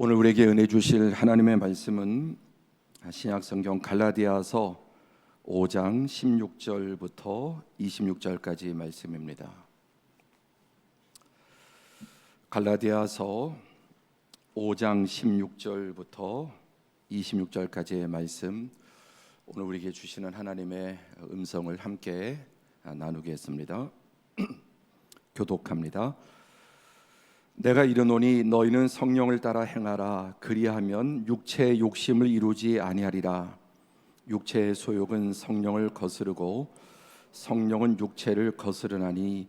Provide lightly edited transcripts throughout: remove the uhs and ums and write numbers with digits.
오늘 우리에게 은혜 주실 하나님의 말씀은 신약성경 갈라디아서 5장 16절부터 26절까지 말씀입니다. 갈라디아서 5장 16절부터 26절까지의 말씀, 오늘 우리에게 주시는 하나님의 음성을 함께 나누겠습니다. 교독합니다. 내가 이르노니 너희는 성령을 따라 행하라. 그리하면 육체의 욕심을 이루지 아니하리라. 육체의 소욕은 성령을 거스르고 성령은 육체를 거스르나니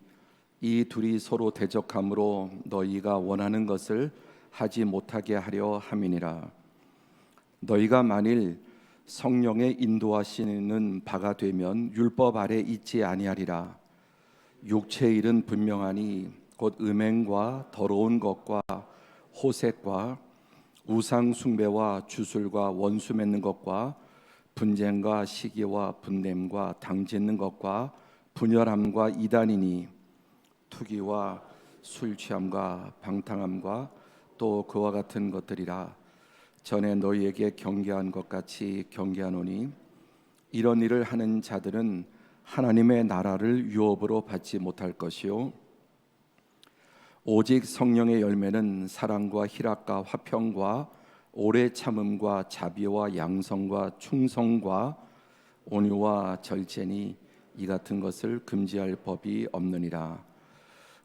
이 둘이 서로 대적함으로 너희가 원하는 것을 하지 못하게 하려 함이니라. 너희가 만일 성령의 인도하시는 바가 되면 율법 아래 있지 아니하리라. 육체의 일은 분명하니 곧 음행과 더러운 것과 호색과 우상 숭배와 주술과 원수 맺는 것과 분쟁과 시기와 분냄과 당짓는 것과 분열함과 이단이니 투기와 술 취함과 방탕함과 또 그와 같은 것들이라. 전에 너희에게 경계한 것 같이 경계하노니 이런 일을 하는 자들은 하나님의 나라를 유업으로 받지 못할 것이요 오직 성령의 열매는 사랑과 희락과 화평과 오래 참음과 자비와 양성과 충성과 온유와 절제니 이 같은 것을 금지할 법이 없느니라.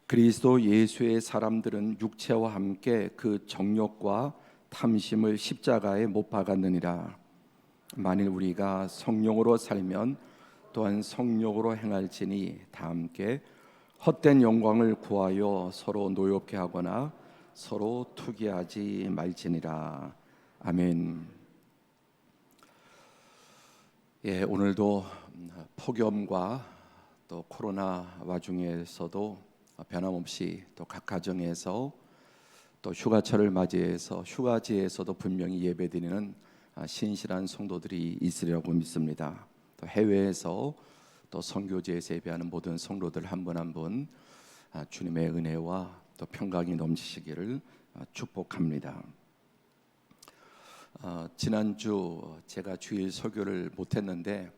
그리스도 예수의 사람들은 육체와 함께 그 정욕과 탐심을 십자가에 못 박았느니라. 만일 우리가 성령으로 살면 또한 성령으로 행할지니 다 함께 헛된 영광을 구하여 서로 노엽게 하거나 서로 투기하지 말지니라. 아멘. 오늘도 폭염과 또 코로나 와중에서도 변함없이 또 각 가정에서 또 휴가철을 맞이해서 휴가지에서도 분명히 예배드리는 신실한 성도들이 있으리라고 믿습니다. 또 해외에서 또 선교지에서 예배하는 모든 성도들 한 분 한 분 주님의 은혜와 또 평강이 넘치시기를 축복합니다. 지난주 제가 주일 설교를 못했는데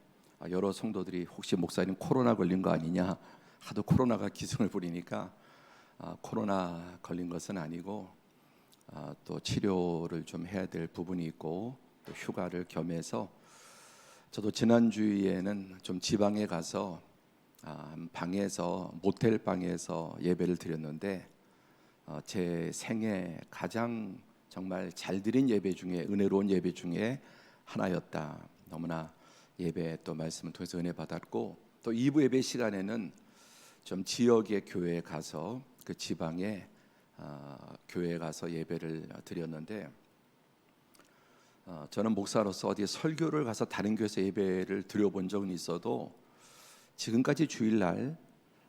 여러 성도들이 혹시 목사님 코로나 걸린 거 아니냐, 하도 코로나가 기승을 부리니까 코로나 걸린 것은 아니고 또 치료를 좀 해야 될 부분이 있고 또 휴가를 겸해서 저도 지난주에는 좀 지방에 가서 방에서 모텔 방에서 예배를 드렸는데 제 생애 가장 정말 잘 드린 예배 중에 은혜로운 예배 중에 하나였다. 너무나 예배 또 말씀을 통해서 은혜 받았고 또 2부 예배 시간에는 좀 지역의 교회에 가서 그 지방에 교회에 가서 예배를 드렸는데 저는 목사로서 어디 설교를 가서 다른 교회에서 예배를 드려본 적은 있어도 지금까지 주일날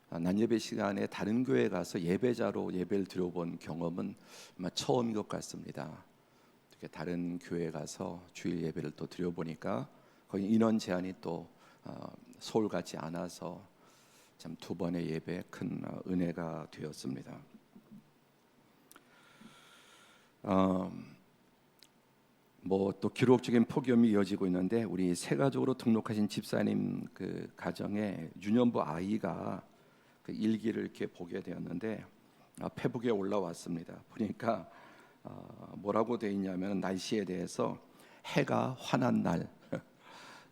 낮예배 시간에 다른 교회에 가서 예배자로 예배를 드려본 경험은 아마 처음인 것 같습니다. 이렇게 다른 교회에 가서 주일 예배를 또 드려보니까 거기 인원 제한이 또 서울 같지 않아서 참 두 번의 예배에 큰 은혜가 되었습니다. 또 기록적인 폭염이 이어지고 있는데 우리 세가족으로 등록하신 집사님 그 가정에 유년부 아이가 그 일기를 이렇게 보게 되었는데 페북에 올라왔습니다. 보니까 뭐라고 되어 있냐면 날씨에 대해서 해가 환한 날.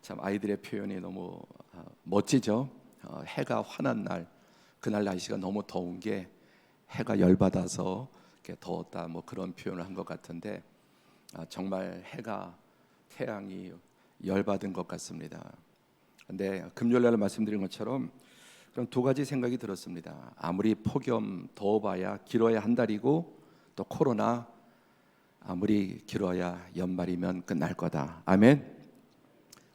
참 아이들의 표현이 너무 멋지죠. 해가 환한 날, 그날 날씨가 너무 더운 게 해가 열받아서 이렇게 더웠다 뭐 그런 표현을 한 것 같은데 정말 해가 태양이 열받은 것 같습니다. 근데 금요일날 말씀드린 것처럼 그런 두 가지 생각이 들었습니다. 아무리 폭염 더워봐야 길어야 한 달이고 또 코로나 아무리 길어야 연말이면 끝날 거다. 아멘.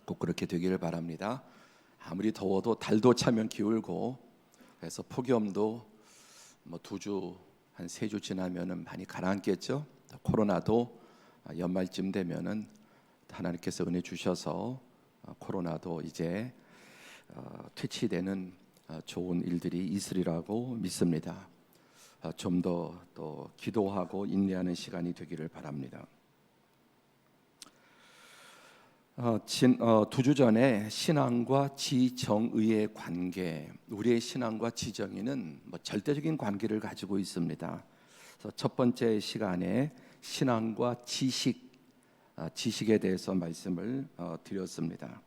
꼭 그렇게 되기를 바랍니다. 아무리 더워도 달도 차면 기울고 그래서 폭염도 뭐 2주 한 3주 지나면은 많이 가라앉겠죠. 코로나도 연말쯤 되면은 하나님께서 은혜 주셔서 코로나도 이제 퇴치되는 좋은 일들이 있으리라고 믿습니다. 좀 더 또 기도하고 인내하는 시간이 되기를 바랍니다. 2주 전에 신앙과 지정의의 관계, 우리의 신앙과 지정의는 절대적인 관계를 가지고 있습니다. 그래서 첫 번째 시간에 신앙과 지식에 대해서 말씀을 드렸습니다.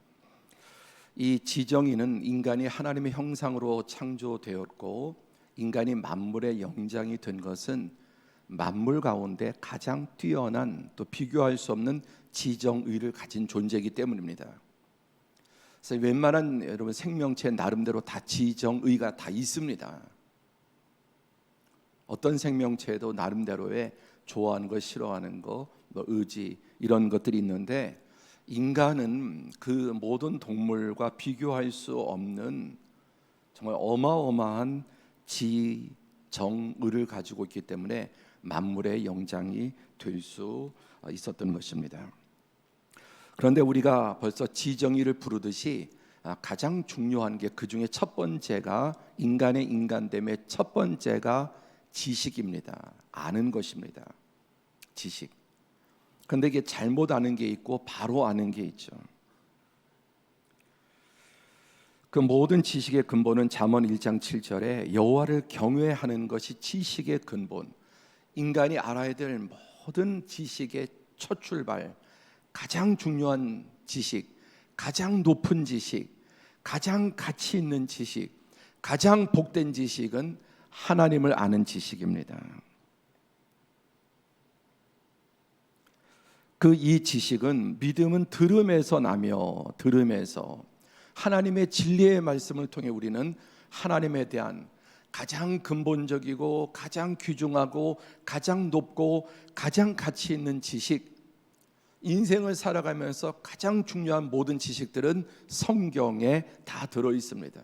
이 지정의는 인간이 하나님의 형상으로 창조되었고 인간이 만물의 영장이 된 것은 만물 가운데 가장 뛰어난 또 비교할 수 없는 지정의를 가진 존재이기 때문입니다. 그래서 웬만한 여러분 생명체 나름대로 다 지정의가 다 있습니다. 어떤 생명체도 나름대로의 좋아하는 거, 싫어하는 거, 의지 이런 것들이 있는데 인간은 그 모든 동물과 비교할 수 없는 정말 어마어마한 지정의를 가지고 있기 때문에 만물의 영장이 될 수 있었던 것입니다. 그런데 우리가 벌써 지정의를 부르듯이 가장 중요한 게 그 중에 첫 번째가 인간의 인간됨의 첫 번째가 지식입니다. 아는 것입니다. 지식. 그런데 이게 잘못 아는 게 있고 바로 아는 게 있죠. 그 모든 지식의 근본은 잠언 1장 7절에 여호와를 경외하는 것이 지식의 근본. 인간이 알아야 될 모든 지식의 첫 출발, 가장 중요한 지식, 가장 높은 지식, 가장 가치 있는 지식, 가장 복된 지식은 하나님을 아는 지식입니다. 이 지식은 믿음은 들음에서 나며 들음에서 하나님의 진리의 말씀을 통해 우리는 하나님에 대한 가장 근본적이고 가장 귀중하고 가장 높고 가장 가치 있는 지식, 인생을 살아가면서 가장 중요한 모든 지식들은 성경에 다 들어 있습니다.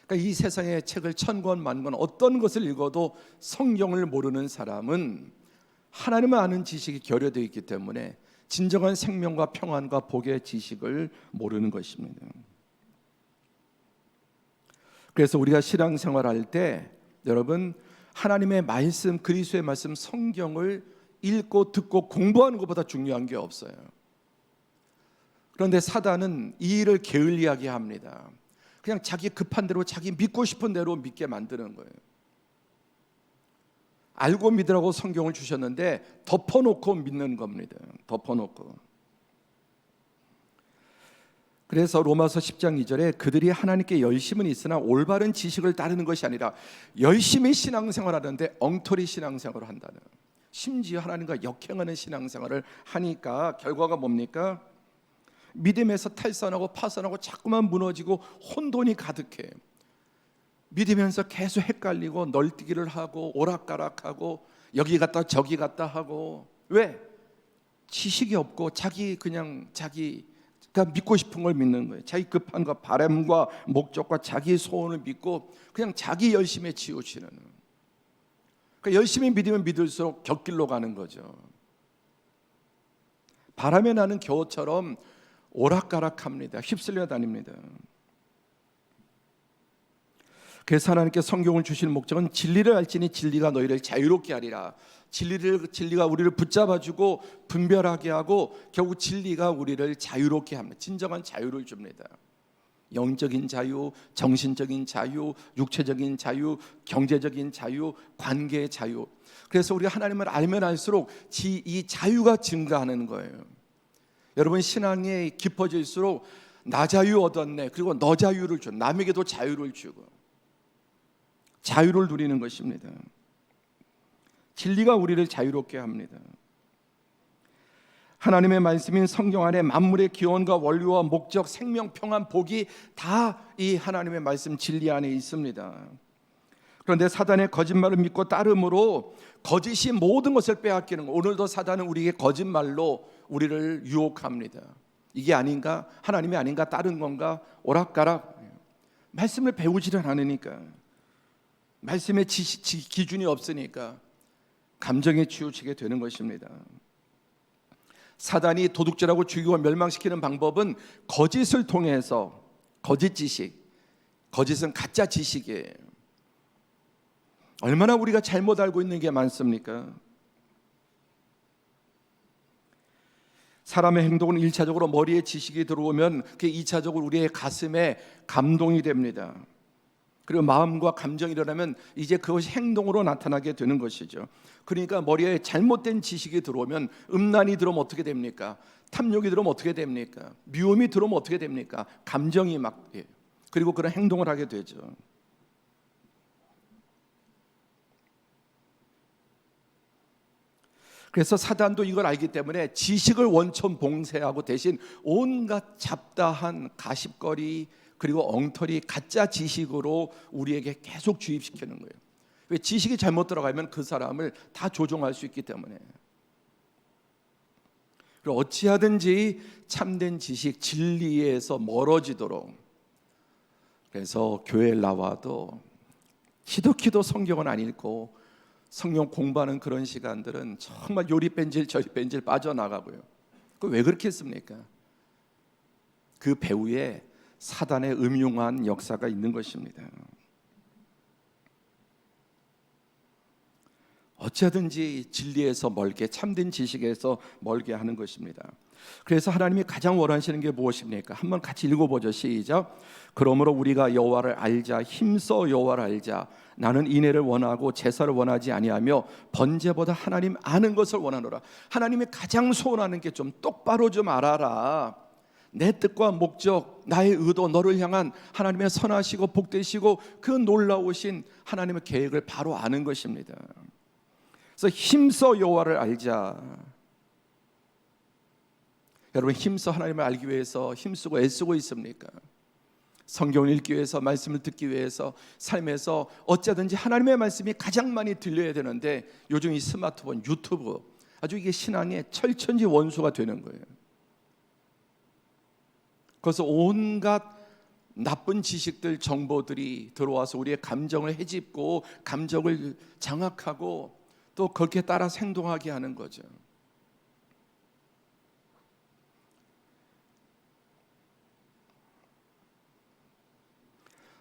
그러니까 이 세상의 책을 천권 만권 어떤 것을 읽어도 성경을 모르는 사람은 하나님을 아는 지식이 결여되어 있기 때문에 진정한 생명과 평안과 복의 지식을 모르는 것입니다. 그래서 우리가 신앙생활할 때 여러분 하나님의 말씀, 그리스도의 말씀, 성경을 읽고 듣고 공부하는 것보다 중요한 게 없어요. 그런데 사단은 이 일을 게을리하게 합니다. 그냥 자기 급한 대로 자기 믿고 싶은 대로 믿게 만드는 거예요. 알고 믿으라고 성경을 주셨는데 덮어놓고 믿는 겁니다. 덮어놓고. 그래서 로마서 10장 2절에 그들이 하나님께 열심은 있으나 올바른 지식을 따르는 것이 아니라 열심히 신앙생활하는데 엉터리 신앙생활을 한다는, 심지어 하나님과 역행하는 신앙생활을 하니까 결과가 뭡니까? 믿음에서 탈선하고 파선하고 자꾸만 무너지고 혼돈이 가득해. 믿으면서 계속 헷갈리고 널뛰기를 하고 오락가락하고 여기 갔다 저기 갔다 하고. 왜? 지식이 없고 자기가 믿고 싶은 걸 믿는 거예요. 자기 급한 것, 바람과 목적과 자기 소원을 믿고 그냥 자기 열심에 치우치는. 그러니까 열심히 믿으면 믿을수록 곁길로 가는 거죠. 바람에 나는 겨우처럼 오락가락합니다. 휩쓸려 다닙니다. 그래서 하나님께 성경을 주시는 목적은 진리를 알지니 진리가 너희를 자유롭게 하리라. 진리가 우리를 붙잡아주고 분별하게 하고 결국 진리가 우리를 자유롭게 합니다. 진정한 자유를 줍니다. 영적인 자유, 정신적인 자유, 육체적인 자유, 경제적인 자유, 관계의 자유. 그래서 우리가 하나님을 알면 알수록 이 자유가 증가하는 거예요. 여러분 신앙이 깊어질수록 나 자유 얻었네, 그리고 너 자유를 줘, 남에게도 자유를 주고 자유를 누리는 것입니다. 진리가 우리를 자유롭게 합니다. 하나님의 말씀인 성경 안에 만물의 기원과 원리와 목적, 생명, 평안, 복이 다 이 하나님의 말씀 진리 안에 있습니다. 그런데 사단의 거짓말을 믿고 따름으로 거짓이 모든 것을 빼앗기는 거. 오늘도 사단은 우리에게 거짓말로 우리를 유혹합니다. 이게 아닌가? 하나님이 아닌가? 다른 건가? 오락가락. 말씀을 배우지를 않으니까, 말씀의 기준이 없으니까 감정에 치우치게 되는 것입니다. 사단이 도둑질하고 죽이고 멸망시키는 방법은 거짓을 통해서, 거짓 지식, 거짓은 가짜 지식이에요. 얼마나 우리가 잘못 알고 있는 게 많습니까? 사람의 행동은 1차적으로 머리에 지식이 들어오면 그게 2차적으로 우리의 가슴에 감동이 됩니다. 그리고 마음과 감정이 일어나면 이제 그것이 행동으로 나타나게 되는 것이죠. 그러니까 머리에 잘못된 지식이 들어오면 음란이 들어오면 어떻게 됩니까? 탐욕이 들어오면 어떻게 됩니까? 미움이 들어오면 어떻게 됩니까? 감정이 막 그리고 그런 행동을 하게 되죠. 그래서 사단도 이걸 알기 때문에 지식을 원천 봉쇄하고 대신 온갖 잡다한 가십거리 그리고 엉터리 가짜 지식으로 우리에게 계속 주입시키는 거예요. 왜? 지식이 잘못 들어가면 그 사람을 다 조종할 수 있기 때문에. 그리고 어찌하든지 참된 지식 진리에서 멀어지도록. 그래서 교회에 나와도 기도 성경은 안 읽고 성경 공부하는 그런 시간들은 정말 요리 뺀질 저리 뺀질 빠져나가고요. 그 왜 그렇게 했습니까? 그 배후에 사단의 음흉한 역사가 있는 것입니다. 어찌하든지 진리에서 멀게 참된 지식에서 멀게 하는 것입니다. 그래서 하나님이 가장 원하시는 게 무엇입니까? 한번 같이 읽어보죠. 시작. 그러므로 우리가 여호와를 알자 힘써 여호와를 알자. 나는 인애를 원하고 제사를 원하지 아니하며 번제보다 하나님 아는 것을 원하노라. 하나님이 가장 소원하는 게 좀 똑바로 좀 알아라. 내 뜻과 목적, 나의 의도, 너를 향한 하나님의 선하시고 복되시고 그 놀라우신 하나님의 계획을 바로 아는 것입니다. 그래서 힘써 여호와를 알자. 여러분 힘써 하나님을 알기 위해서 힘쓰고 애쓰고 있습니까? 성경을 읽기 위해서 말씀을 듣기 위해서 삶에서 어쩌든지 하나님의 말씀이 가장 많이 들려야 되는데 요즘 이 스마트폰, 유튜브 아주 이게 신앙의 철천지 원수가 되는 거예요. 그래서 온갖 나쁜 지식들, 정보들이 들어와서 우리의 감정을 헤집고 감정을 장악하고 또 그렇게 따라 행동하게 하는 거죠.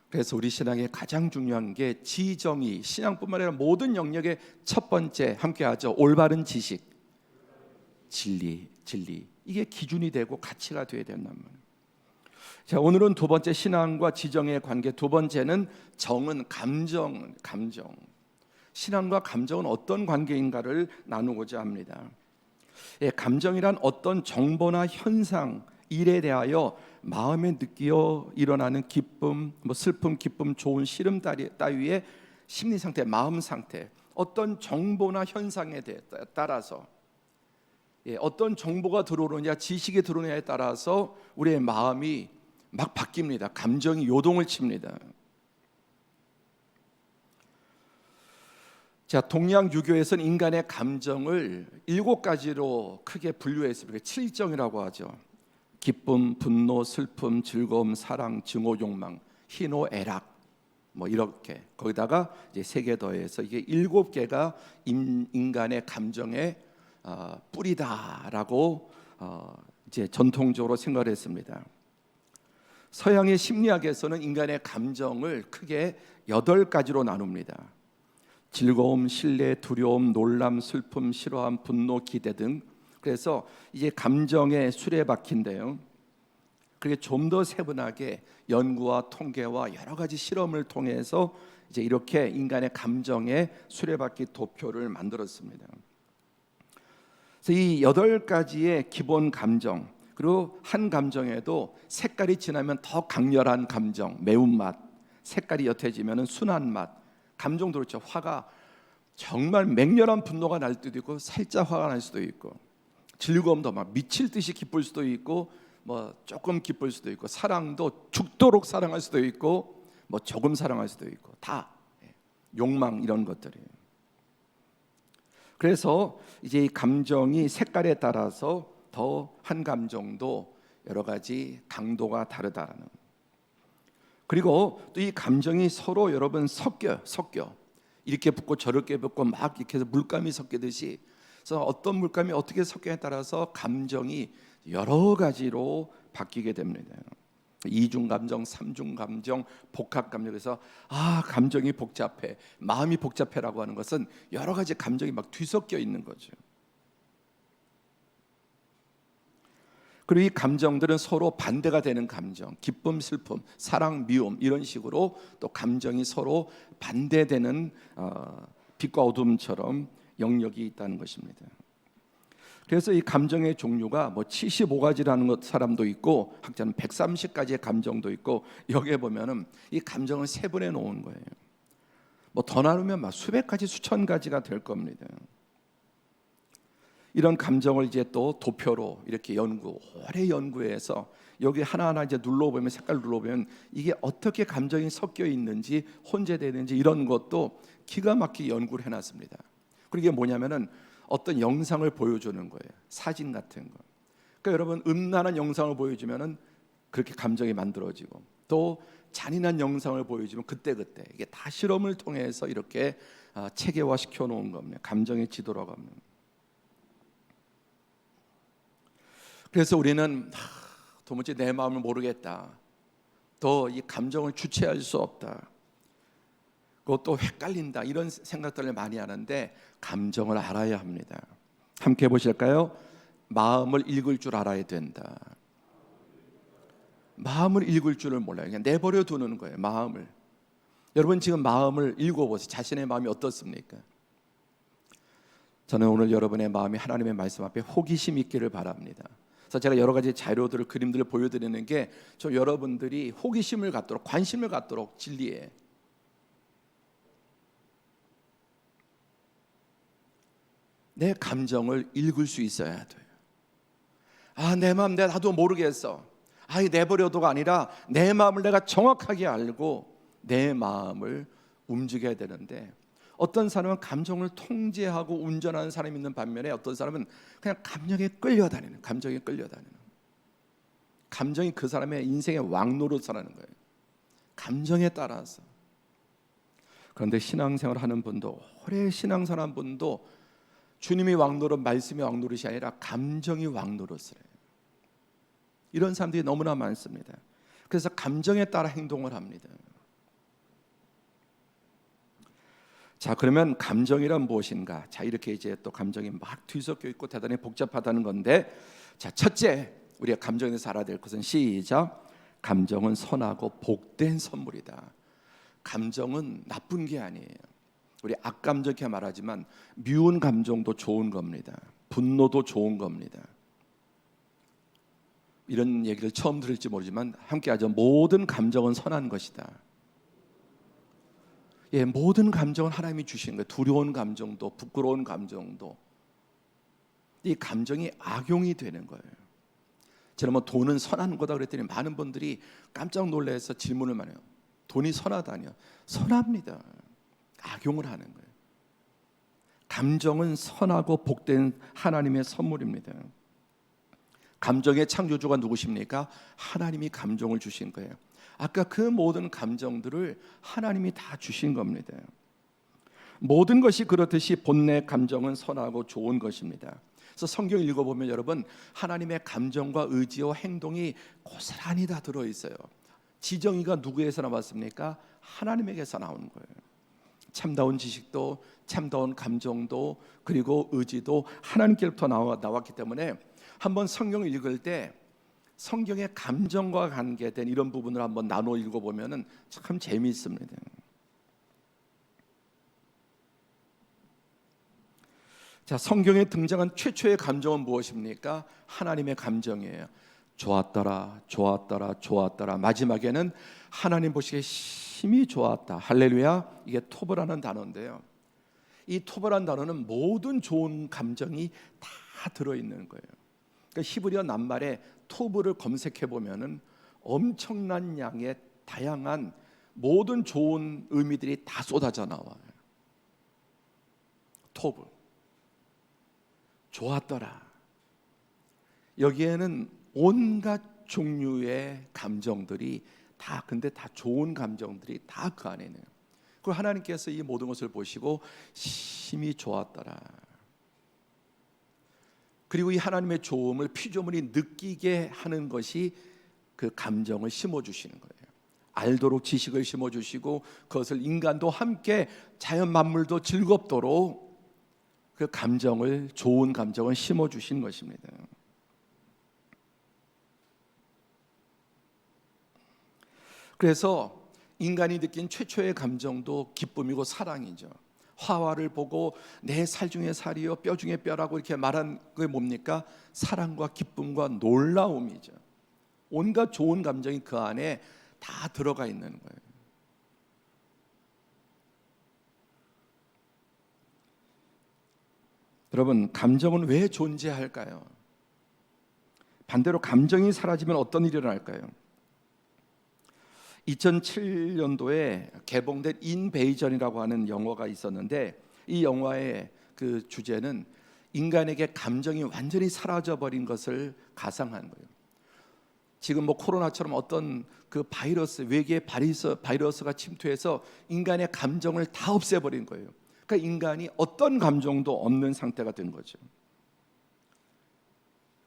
그래서 우리 신앙의 가장 중요한 게 지정의, 신앙뿐만 아니라 모든 영역의 첫 번째 함께하죠. 올바른 지식, 진리. 이게 기준이 되고 가치가 되어야 된다는 말이에요. 자, 오늘은 두 번째 신앙과 지정의 관계, 두 번째는 정은 감정. 신앙과 감정은 어떤 관계인가를 나누고자 합니다. 감정이란 어떤 정보나 현상, 일에 대하여 마음에 느끼어 일어나는 기쁨, 슬픔, 기쁨, 좋은 싫음 따위의 심리 상태, 마음 상태, 어떤 정보나 현상에 따라서 어떤 정보가 들어오느냐, 지식이 들어오느냐에 따라서 우리의 마음이 막 바뀝니다. 감정이 요동을 칩니다. 자, 동양 유교에서는 인간의 감정을 7가지로 크게 분류했습니다. 7정이라고 하죠. 기쁨, 분노, 슬픔, 즐거움, 사랑, 증오, 욕망, 희노, 애락, 이렇게 거기다가 이제 3개 더해서 이게 7개가 인간의 감정의 뿌리다라고 이제 전통적으로 생각을 했습니다. 서양의 심리학에서는 인간의 감정을 크게 8가지로 나눕니다. 즐거움, 신뢰, 두려움, 놀람, 슬픔, 싫어함, 분노, 기대 등. 그래서 이제 감정의 수레바퀴인데요. 그게 좀 더 세분하게 연구와 통계와 여러 가지 실험을 통해서 이제 이렇게 인간의 감정의 수레바퀴 도표를 만들었습니다. 그래서 이 8가지의 기본 감정, 그리고 한 감정에도 색깔이 진하면 더 강렬한 감정, 매운맛, 색깔이 옅어지면 순한 맛, 감정도 그렇죠. 화가 정말 맹렬한 분노가 날 때도 있고 살짝 화가 날 수도 있고, 즐거움도 막 미칠 듯이 기쁠 수도 있고 조금 기쁠 수도 있고, 사랑도 죽도록 사랑할 수도 있고 조금 사랑할 수도 있고, 다 욕망 이런 것들이에요. 그래서 이제 이 감정이 색깔에 따라서 더 한 감정도 여러 가지 강도가 다르다라는. 그리고 또 이 감정이 서로 여러분 섞여 이렇게 붙고 저렇게 붙고 막 이렇게 해서 물감이 섞이듯이, 그래서 어떤 물감이 어떻게 섞여에 따라서 감정이 여러 가지로 바뀌게 됩니다. 이중 감정, 삼중 감정, 복합 감정에서 감정이 복잡해, 마음이 복잡해라고 하는 것은 여러 가지 감정이 막 뒤섞여 있는 거죠. 그리고 이 감정들은 서로 반대가 되는 감정, 기쁨, 슬픔, 사랑, 미움 이런 식으로 또 감정이 서로 반대되는 빛과 어둠처럼 영역이 있다는 것입니다. 그래서 이 감정의 종류가 뭐 75가지라는 사람도 있고 학자는 130가지의 감정도 있고 여기에 보면은 이 감정을 세분해 놓은 거예요. 뭐 더 나누면 막 수백 가지, 수천 가지가 될 겁니다. 이런 감정을 이제 또 도표로 이렇게 오래 연구해서 여기 하나하나 이제 눌러보면 색깔 눌러보면 이게 어떻게 감정이 섞여 있는지 혼재되는지 이런 것도 기가 막히게 연구를 해놨습니다. 그리고 이게 뭐냐면은 어떤 영상을 보여주는 거예요. 사진 같은 거. 그러니까 여러분 음란한 영상을 보여주면은 그렇게 감정이 만들어지고 또 잔인한 영상을 보여주면 그때 이게 다 실험을 통해서 이렇게 체계화 시켜 놓은 겁니다. 감정의 지도라고 합니다. 그래서 우리는 도무지 내 마음을 모르겠다. 더 이 감정을 주체할 수 없다. 그것도 헷갈린다. 이런 생각들을 많이 하는데 감정을 알아야 합니다. 함께 보실까요? 마음을 읽을 줄 알아야 된다. 마음을 읽을 줄을 몰라요. 그냥 내버려 두는 거예요. 마음을. 여러분 지금 마음을 읽어보세요. 자신의 마음이 어떻습니까? 저는 오늘 여러분의 마음이 하나님의 말씀 앞에 호기심 있기를 바랍니다. 그래서 제가 여러 가지 자료들을 그림들을 보여드리는 게 좀 여러분들이 호기심을 갖도록 관심을 갖도록 진리에 내 감정을 읽을 수 있어야 돼요. 내 마음 나도 모르겠어. 내버려둬가 아니라 내 마음을 내가 정확하게 알고 내 마음을 움직여야 되는데 어떤 사람은 감정을 통제하고 운전하는 사람이 있는 반면에 어떤 사람은 그냥 감정에 끌려다니는 감정이 그 사람의 인생의 왕노릇하는 거예요. 감정에 따라서. 그런데 신앙생활 하는 분도 오래 신앙생활 하는 분도 주님이 왕노릇, 말씀이 왕노릇이 아니라 감정이 왕노릇을 해요. 이런 사람들이 너무나 많습니다. 그래서 감정에 따라 행동을 합니다. 자, 그러면 감정이란 무엇인가? 자, 이렇게 이제 또 감정이 막 뒤섞여 있고 대단히 복잡하다는 건데, 자, 첫째 우리가 감정에 대해서 알아야 될 것은 시작. 감정은 선하고 복된 선물이다. 감정은 나쁜 게 아니에요. 우리 악감정 이렇게 말하지만 미운 감정도 좋은 겁니다. 분노도 좋은 겁니다. 이런 얘기를 처음 들을지 모르지만 함께 하죠. 모든 감정은 선한 것이다. 모든 감정은 하나님이 주신 거예요. 두려운 감정도 부끄러운 감정도 이 감정이 악용이 되는 거예요. 제가 뭐 돈은 선한 거다 그랬더니 많은 분들이 깜짝 놀라서 질문을 많이 해요. 돈이 선하다니요? 선합니다. 악용을 하는 거예요. 감정은 선하고 복된 하나님의 선물입니다. 감정의 창조주가 누구십니까? 하나님이 감정을 주신 거예요. 아까 그 모든 감정들을 하나님이 다 주신 겁니다. 모든 것이 그렇듯이 본래 감정은 선하고 좋은 것입니다. 그래서 성경 읽어보면 여러분 하나님의 감정과 의지와 행동이 고스란히 다 들어있어요. 지정의가 누구에서 나왔습니까? 하나님에게서 나온 거예요. 참다운 지식도 참다운 감정도 그리고 의지도 하나님께로부터 나왔기 때문에 한번 성경을 읽을 때 성경의 감정과 관계된 이런 부분을 한번 나눠 읽어보면 참 재미있습니다. 자, 성경에 등장한 최초의 감정은 무엇입니까? 하나님의 감정이에요. 좋았더라, 좋았더라, 좋았더라. 마지막에는 하나님 보시기에 심히 좋았다. 할렐루야. 이게 토브라는 단어인데요. 이 토브라는 단어는 모든 좋은 감정이 다 들어있는 거예요. 그러니까 히브리어 낱말에 토브를 검색해 보면은 엄청난 양의 다양한 모든 좋은 의미들이 다 쏟아져 나와요. 토브, 좋았더라. 여기에는 온갖 종류의 감정들이 다 근데 다 좋은 감정들이 다 그 안에 있네요. 그리고 하나님께서 이 모든 것을 보시고 심히 좋았더라. 그리고 이 하나님의 좋음을 피조물이 느끼게 하는 것이 그 감정을 심어주시는 거예요. 알도록 지식을 심어주시고 그것을 인간도 함께 자연 만물도 즐겁도록 그 감정을, 좋은 감정을 심어주신 것입니다. 그래서 인간이 느낀 최초의 감정도 기쁨이고 사랑이죠. 화화를 보고 내 살 중에 살이요 뼈 중에 뼈라고 이렇게 말한 게 뭡니까? 사랑과 기쁨과 놀라움이죠. 온갖 좋은 감정이 그 안에 다 들어가 있는 거예요. 여러분, 감정은 왜 존재할까요? 반대로 감정이 사라지면 어떤 일이 일어날까요? 2007년도에 개봉된 인베이전이라고 하는 영화가 있었는데, 이 영화의 그 주제는 인간에게 감정이 완전히 사라져버린 것을 가상한 거예요. 지금 뭐 코로나처럼 어떤 그 바이러스, 외계의 바이러스가 침투해서 인간의 감정을 다 없애버린 거예요. 그러니까 인간이 어떤 감정도 없는 상태가 된 거죠.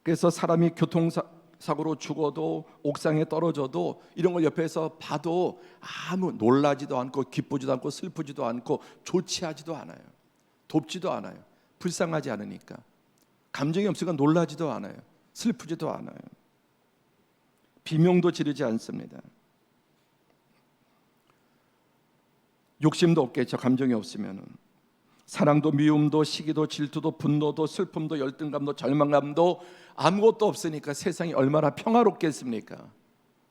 그래서 사람이 교통사고로 죽어도, 옥상에 떨어져도 이런 걸 옆에서 봐도 아무 놀라지도 않고 기쁘지도 않고 슬프지도 않고 조치하지도 않아요. 돕지도 않아요. 불쌍하지 않으니까. 감정이 없으니까 놀라지도 않아요. 슬프지도 않아요. 비명도 지르지 않습니다. 욕심도 없겠죠. 감정이 없으면. 사랑도 미움도 시기도 질투도 분노도 슬픔도 열등감도 절망감도 아무것도 없으니까 세상이 얼마나 평화롭겠습니까?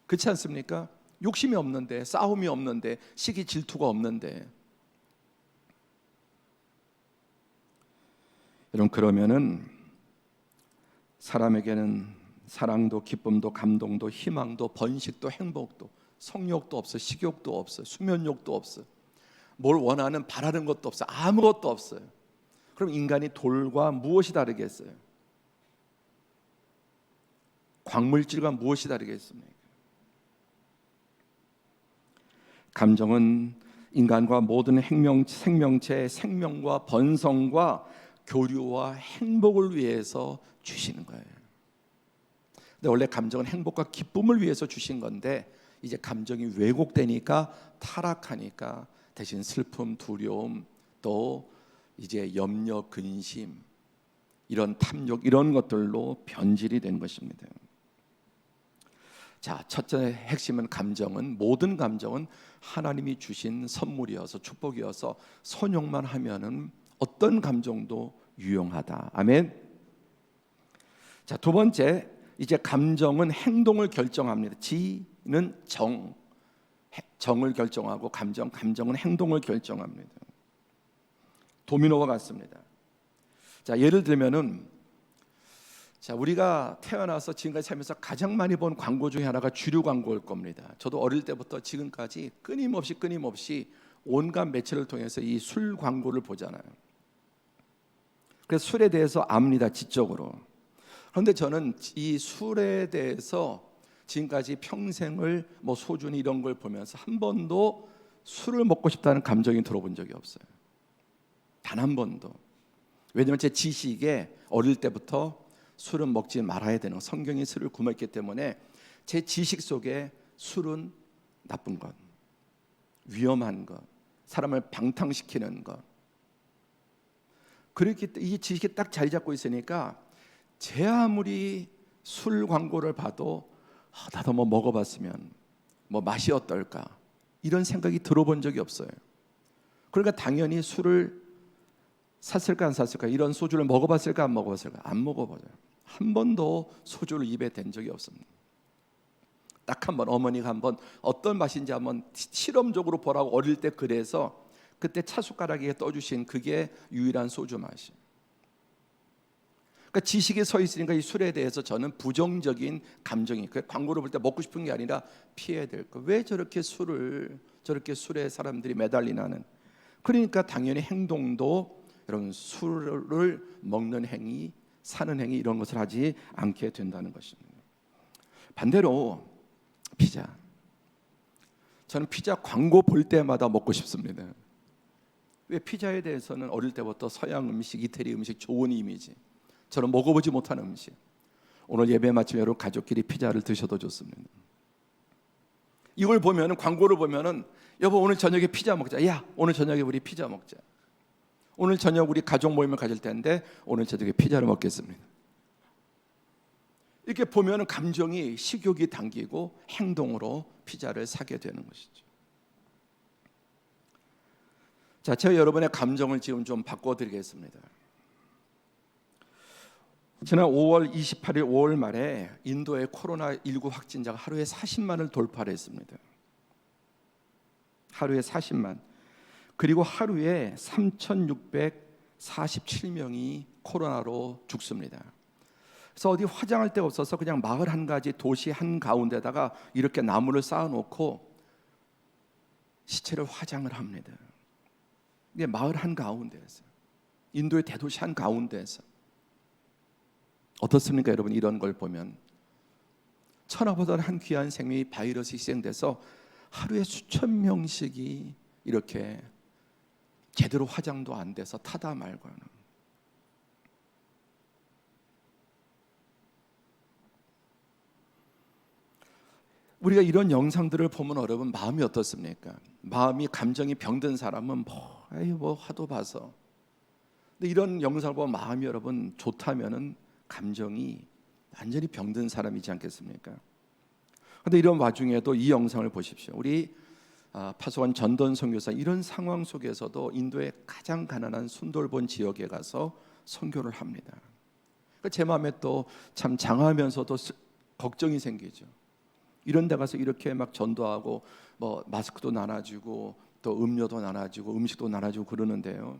그렇지 않습니까? 욕심이 없는데, 싸움이 없는데, 시기 질투가 없는데. 여러분, 그러면은 사람에게는 사랑도 기쁨도 감동도 희망도 번식도 행복도 성욕도 없어, 식욕도 없어, 수면욕도 없어, 뭘 원하는 바라는 것도 없어, 아무것도 없어요. 그럼 인간이 돌과 무엇이 다르겠어요? 광물질과 무엇이 다르겠습니까? 감정은 인간과 모든 생명체의 생명과 번성과 교류와 행복을 위해서 주시는 거예요. 근데 원래 감정은 행복과 기쁨을 위해서 주신 건데, 이제 감정이 왜곡되니까, 타락하니까 대신 슬픔, 두려움, 또 이제 염려, 근심, 이런 탐욕, 이런 것들로 변질이 된 것입니다. 자, 첫째 핵심은 감정은, 모든 감정은 하나님이 주신 선물이어서, 축복이어서 선용만 하면은 어떤 감정도 유용하다. 아멘. 자, 두 번째, 이제 감정은 행동을 결정합니다. 지는 정을 결정하고 감정은 행동을 결정합니다. 도미노와 같습니다. 자, 예를 들면은, 자, 우리가 태어나서 지금까지 살면서 가장 많이 본 광고 중에 하나가 주류 광고일 겁니다. 저도 어릴 때부터 지금까지 끊임없이 온갖 매체를 통해서 이 술 광고를 보잖아요. 그래서 술에 대해서 압니다, 지적으로. 그런데 저는 이 술에 대해서 지금까지 평생을 뭐 소주니 이런 걸 보면서 한 번도 술을 먹고 싶다는 감정이 들어본 적이 없어요. 단 한 번도. 왜냐하면 제 지식에 어릴 때부터 술은 먹지 말아야 되는, 성경이 술을 금했기 때문에 제 지식 속에 술은 나쁜 것, 위험한 것, 사람을 방탕시키는 것, 그렇기 때문에 이 지식이 딱 자리 잡고 있으니까 제 아무리 술 광고를 봐도 나도 뭐 먹어봤으면 뭐 맛이 어떨까, 이런 생각이 들어본 적이 없어요. 그러니까 당연히 술을 샀을까 안 샀을까, 이런 소주를 먹어봤을까 안 먹어봤을까, 안 먹어봐요. 한 번도 소주를 입에 댄 적이 없습니다. 딱 한 번, 어머니가 한번 어떤 맛인지 한번 실험적으로 보라고 어릴 때 그래서 그때 차숟가락에 떠주신 그게 유일한 소주 맛이에요. 그러니까 지식에 서 있으니까 이 술에 대해서 저는 부정적인 감정이, 그 광고를 볼 때 먹고 싶은 게 아니라 피해야 될 거. 왜 저렇게 술에 사람들이 매달리나는. 그러니까 당연히 행동도 여러분 술을 먹는 행위, 사는 행위, 이런 것을 하지 않게 된다는 것입니다. 반대로 피자, 저는 피자 광고 볼 때마다 먹고 싶습니다. 왜? 피자에 대해서는 어릴 때부터 서양 음식, 이태리 음식 좋은 이미지, 저는 먹어보지 못한 음식. 오늘 예배 마치면 여러분 가족끼리 피자를 드셔도 좋습니다. 이걸 보면은, 광고를 보면은, 여보 오늘 저녁에 피자 먹자. 야 오늘 저녁에 우리 피자 먹자. 오늘 저녁 우리 가족 모임을 가질 텐데 오늘 저녁에 피자를 먹겠습니다. 이렇게 보면은 감정이 식욕이 당기고 행동으로 피자를 사게 되는 것이죠. 자, 제가 여러분의 감정을 지금 좀 바꿔드리겠습니다. 지난 5월 28일 5월 말에 인도의 코로나19 확진자가 하루에 40만을 돌파를 했습니다. 하루에 40만. 그리고 하루에 3,647명이 코로나로 죽습니다. 그래서 어디 화장할 데가 없어서 그냥 마을 한 가지 도시 한 가운데다가 이렇게 나무를 쌓아놓고 시체를 화장을 합니다. 이게 마을 한 가운데에서, 인도의 대도시 한 가운데에서. 어떻습니까 여러분? 이런 걸 보면 천하보다는 한 귀한 생명이 바이러스 희생돼서 하루에 수천 명씩이 이렇게 제대로 화장도 안 돼서 타다 말고는. 우리가 이런 영상들을 보면 여러분 마음이 어떻습니까? 마음이, 감정이 병든 사람은 뭐 하도 봐서. 근데 이런 영상을 보면 마음이 여러분 좋다면은 감정이 완전히 병든 사람이지 않겠습니까? 그런데 이런 와중에도 이 영상을 보십시오. 우리 파수관 전던 선교사, 이런 상황 속에서도 인도의 가장 가난한 순돌본 지역에 가서 선교를 합니다. 제 마음에 또 참 장하면서도 걱정이 생기죠. 이런 데 가서 이렇게 막 전도하고 뭐 마스크도 나눠주고 또 음료도 나눠주고 음식도 나눠주고 그러는데요,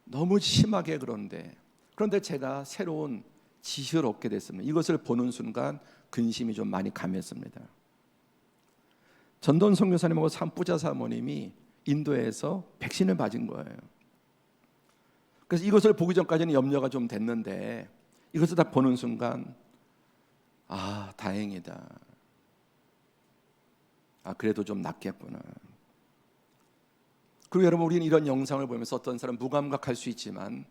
너무 심하게 그런데 제가 새로운 지식을 얻게 됐습니다. 이것을 보는 순간 근심이 좀 많이 감했습니다. 전돈 선교사님하고 산부자 사모님이 인도에서 백신을 맞은 거예요. 그래서 이것을 보기 전까지는 염려가 좀 됐는데 이것을 딱 보는 순간 다행이다. 그래도 좀 낫겠구나. 그리고 여러분, 우리는 이런 영상을 보면서 어떤 사람 무감각할 수 있지만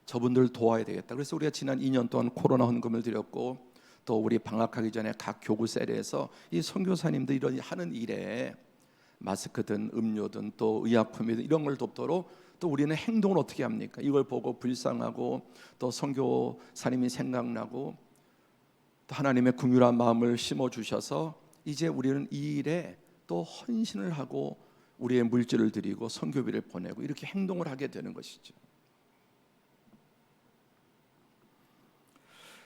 저분들 도와야 되겠다. 그래서 우리가 지난 2년 동안 코로나 헌금을 드렸고, 또 우리 방학하기 전에 각 교구 셀에서 이 선교사님들 이런 하는 일에 마스크든 음료든 또 의약품이든 이런 걸 돕도록 또 우리는 행동을 어떻게 합니까? 이걸 보고 불쌍하고 또 선교사님이 생각나고 또 하나님의 긍휼한 마음을 심어주셔서 이제 우리는 이 일에 또 헌신을 하고 우리의 물질을 드리고 선교비를 보내고 이렇게 행동을 하게 되는 것이죠.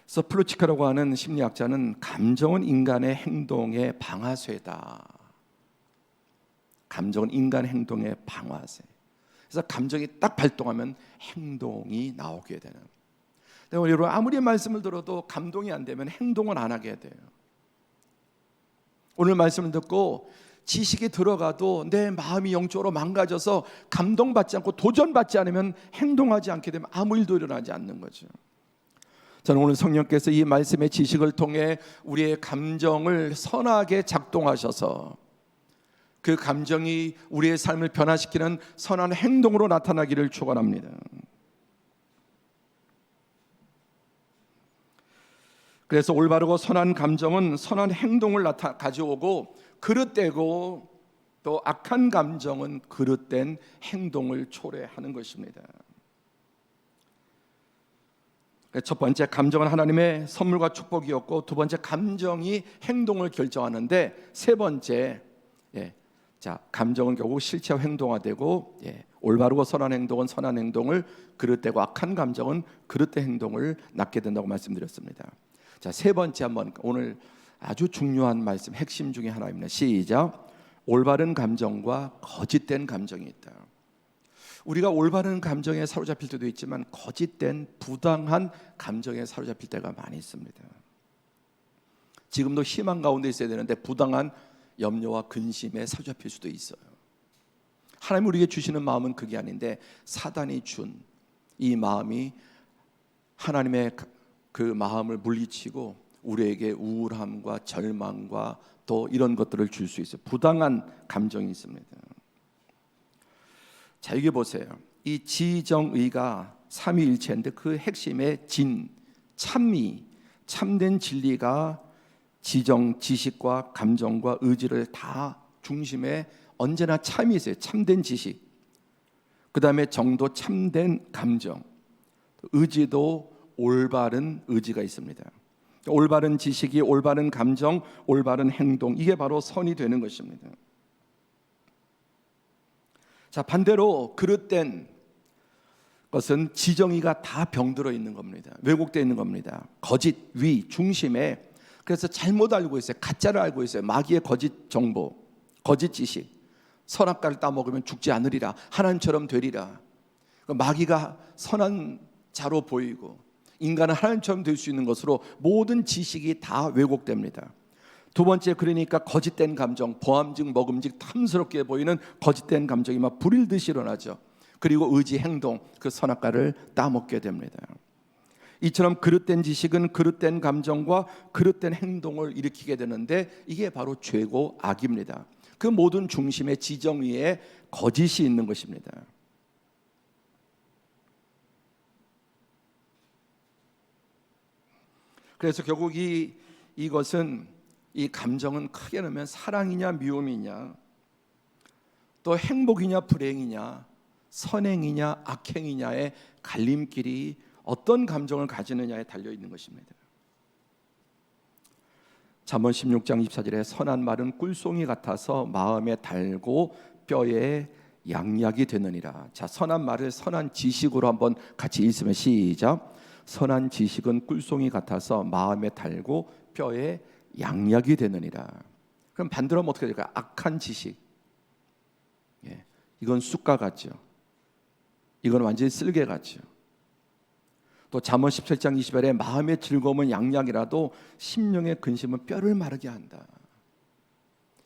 그래서 플루치카라고 하는 심리학자는 감정은 인간의 행동의 방아쇠다. 감정은 인간 행동의 방아쇠. 그래서 감정이 딱 발동하면 행동이 나오게 되는. 여러분, 아무리 말씀을 들어도 감동이 안 되면 행동은 안 하게 돼요. 오늘 말씀을 듣고 지식이 들어가도 내 마음이 영적으로 망가져서 감동받지 않고 도전받지 않으면 행동하지 않게 되면 아무 일도 일어나지 않는 거죠. 저는 오늘 성령께서 이 말씀의 지식을 통해 우리의 감정을 선하게 작동하셔서 그 감정이 우리의 삶을 변화시키는 선한 행동으로 나타나기를 축원합니다. 그래서 올바르고 선한 감정은 선한 행동을 가져오고, 그릇되고 또 악한 감정은 그릇된 행동을 초래하는 것입니다. 첫 번째, 감정은 하나님의 선물과 축복이었고, 두 번째, 감정이 행동을 결정하는데, 세 번째, 감정은 결국 실체와 행동화되고, 올바르고 선한 행동은 선한 행동을 그릇되고 악한 감정은 그릇된 행동을 낳게 된다고 말씀드렸습니다. 자, 세 번째 한번, 오늘 아주 중요한 말씀, 핵심 중에 하나입니다. 시작. 올바른 감정과 거짓된 감정이 있다. 우리가 올바른 감정에 사로잡힐 때도 있지만 거짓된 부당한 감정에 사로잡힐 때가 많이 있습니다. 지금도 희망 가운데 있어야 되는데 부당한 염려와 근심에 사로잡힐 수도 있어요. 하나님 우리에게 주시는 마음은 그게 아닌데 사단이 준 이 마음이 하나님의 그 마음을 물리치고 우리에게 우울함과 절망과 또 이런 것들을 줄 수 있어요. 부당한 감정이 있습니다. 자, 여기 보세요. 이 지정의가 삼위일체인데 그 핵심의 진, 참미, 참된 진리가 지정, 지식과 감정과 의지를 다 중심에 언제나 참이 있어요. 참된 지식, 그 다음에 정도, 참된 감정, 의지도 올바른 의지가 있습니다. 올바른 지식이 올바른 감정, 올바른 행동, 이게 바로 선이 되는 것입니다. 자, 반대로 그릇된 것은 지정의가 다 병들어 있는 겁니다. 왜곡되어 있는 겁니다. 거짓, 위, 중심에. 그래서 잘못 알고 있어요. 가짜를 알고 있어요. 마귀의 거짓 정보, 거짓 지식. 선악과를 따먹으면 죽지 않으리라, 하나님처럼 되리라. 마귀가 선한 자로 보이고 인간은 하나님처럼 될 수 있는 것으로 모든 지식이 다 왜곡됩니다. 두 번째, 그러니까 거짓된 감정, 보암직, 먹음직, 탐스럽게 보이는 거짓된 감정이 막 불일듯이 일어나죠. 그리고 의지, 행동, 그 선악과를 따먹게 됩니다. 이처럼 그릇된 지식은 그릇된 감정과 그릇된 행동을 일으키게 되는데, 이게 바로 죄고 악입니다. 그 모든 중심에 지정 위에 거짓이 있는 것입니다. 그래서 결국 이것은, 이 감정은 크게 놓으면 사랑이냐 미움이냐, 또 행복이냐 불행이냐, 선행이냐 악행이냐의 갈림길이 어떤 감정을 가지느냐에 달려 있는 것입니다. 잠언 16장 24절에 선한 말은 꿀송이 같아서 마음에 달고 뼈에 양약이 되느니라. 자, 선한 말을 선한 지식으로 한번 같이 읽으면 시작. 선한 지식은 꿀송이 같아서 마음에 달고 뼈에 양약이 되느니라. 그럼 반대로 하면 어떻게 될까요? 악한 지식, 이건 쑥과 같죠. 이건 완전히 쓸개 같죠. 또 잠언 17장 20절에 마음의 즐거움은 양약이라도 심령의 근심은 뼈를 마르게 한다.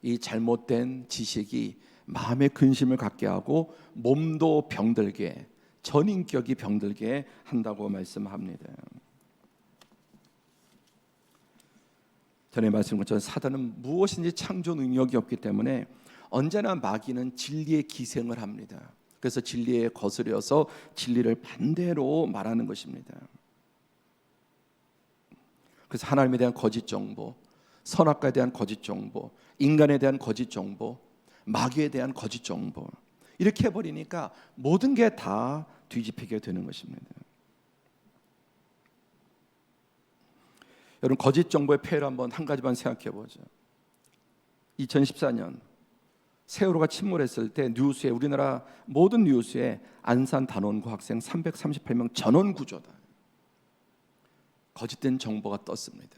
이 잘못된 지식이 마음의 근심을 갖게 하고 몸도 병들게, 전인격이 병들게 한다고 말씀합니다. 전에 말씀드린 것처럼 사단은 무엇인지 창조 능력이 없기 때문에 언제나 마귀는 진리의 기생을 합니다. 그래서 진리에 거스려서 진리를 반대로 말하는 것입니다. 그래서 하나님에 대한 거짓 정보, 선악과에 대한 거짓 정보, 인간에 대한 거짓 정보, 마귀에 대한 거짓 정보, 이렇게 해버리니까 모든 게 다 뒤집히게 되는 것입니다. 여러분, 거짓 정보의 폐해를 한번 한 가지만 생각해 보죠. 2014년 세월호가 침몰했을 때 뉴스에, 우리나라 모든 뉴스에 안산 단원고 학생 338명 전원 구조다, 거짓된 정보가 떴습니다.